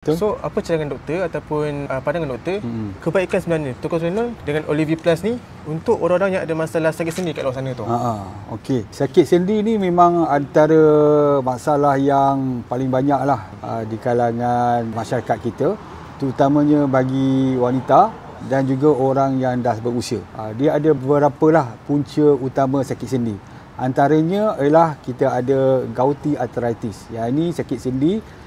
So, apa cadangan doktor ataupun pandangan doktor kebaikan sebenarnya tocotrienol dengan Olivi Plus ni untuk orang-orang yang ada masalah sakit sendi kat luar sana tu? Okey. Sakit sendi ni memang antara masalah yang paling banyak lah di kalangan masyarakat kita, terutamanya bagi wanita dan juga orang yang dah berusia. Dia ada beberapa lah punca utama sakit sendi. Antaranya ialah kita ada gouty arthritis. Yang ini sakit sendi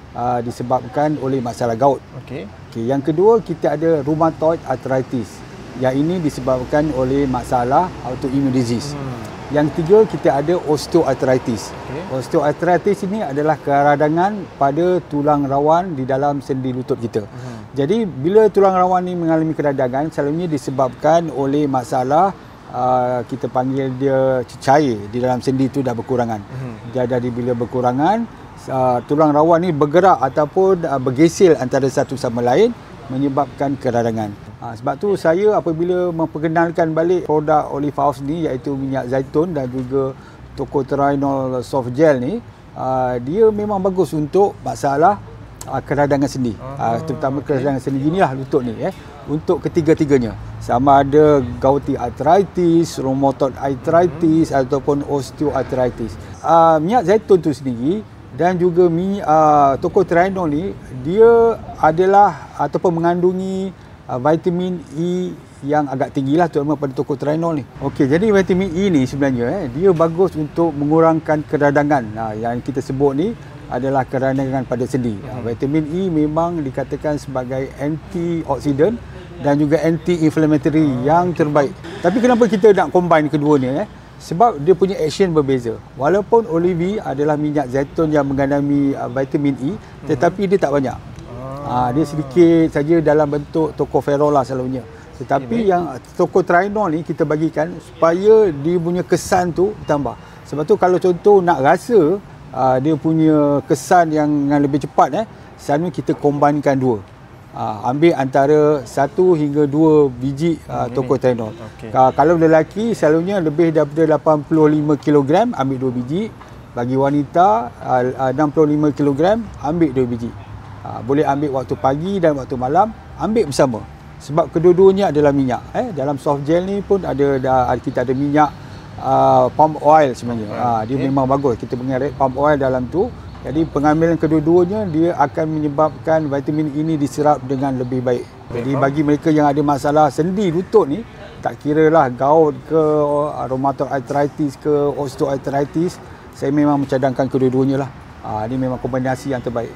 disebabkan oleh masalah gout. Okey. Yang kedua, kita ada rheumatoid arthritis. Yang ini disebabkan oleh masalah autoimmune disease. Yang ketiga, kita ada osteoarthritis. Osteoarthritis ini adalah keradangan pada tulang rawan di dalam sendi lutut kita. Jadi, bila tulang rawan ini mengalami keradangan, selalunya disebabkan oleh masalah kita panggil dia cecair di dalam sendi itu dah berkurangan. Jadi bila berkurangan, tulang rawan ni bergerak ataupun bergesil antara satu sama lain menyebabkan keradangan. Sebab tu saya apabila memperkenalkan balik produk Olive House ni, iaitu minyak zaitun dan juga tocotrienol soft gel ni, dia memang bagus untuk masalah keradangan sendi. Terutama keradangan sendi inilah lutut ni, untuk ketiga-tiganya. Sama ada gouty arthritis, rheumatoid arthritis ataupun osteoarthritis. Minyak zaitun tu sendiri dan juga tocotrienol ni, dia adalah ataupun mengandungi vitamin E yang agak tinggilah, terutama pada tocotrienol ni. Okey, jadi vitamin E ni sebenarnya dia bagus untuk mengurangkan keradangan. Yang kita sebut ni adalah keradangan pada sendi. Vitamin E memang dikatakan sebagai antioksidan dan juga anti-inflammatory yang terbaik. Tapi kenapa kita nak combine kedua ni? Sebab dia punya action berbeza. Walaupun Olive adalah minyak zaitun yang mengandungi vitamin E, tetapi dia tak banyak. Dia sedikit saja dalam bentuk tocopherol lah selalunya. Tetapi yang tocotrienol ni kita bagikan supaya dia punya kesan tu tambah. Sebab tu kalau contoh nak rasa dia punya kesan yang lebih cepat, selalunya kita combinekan dua. Ambil antara 1 hingga 2 biji tocotrienol. Kalau lelaki selalunya lebih daripada 85 kg ambil 2 biji. Bagi wanita 65 kg ambil 2 biji. Boleh ambil waktu pagi dan waktu malam, ambil bersama. Sebab kedua-duanya adalah minyak. Dalam soft gel ni pun kita ada minyak palm oil sebenarnya. Dia memang bagus. Kita mengerek palm oil dalam tu. Jadi pengambilan kedua-duanya dia akan menyebabkan vitamin ini diserap dengan lebih baik. Jadi bagi mereka yang ada masalah sendi lutut ni, tak kiralah gout ke rheumatoid arthritis ke osteoarthritis, saya memang mencadangkan kedua-duanya lah. Ini memang kombinasi yang terbaik.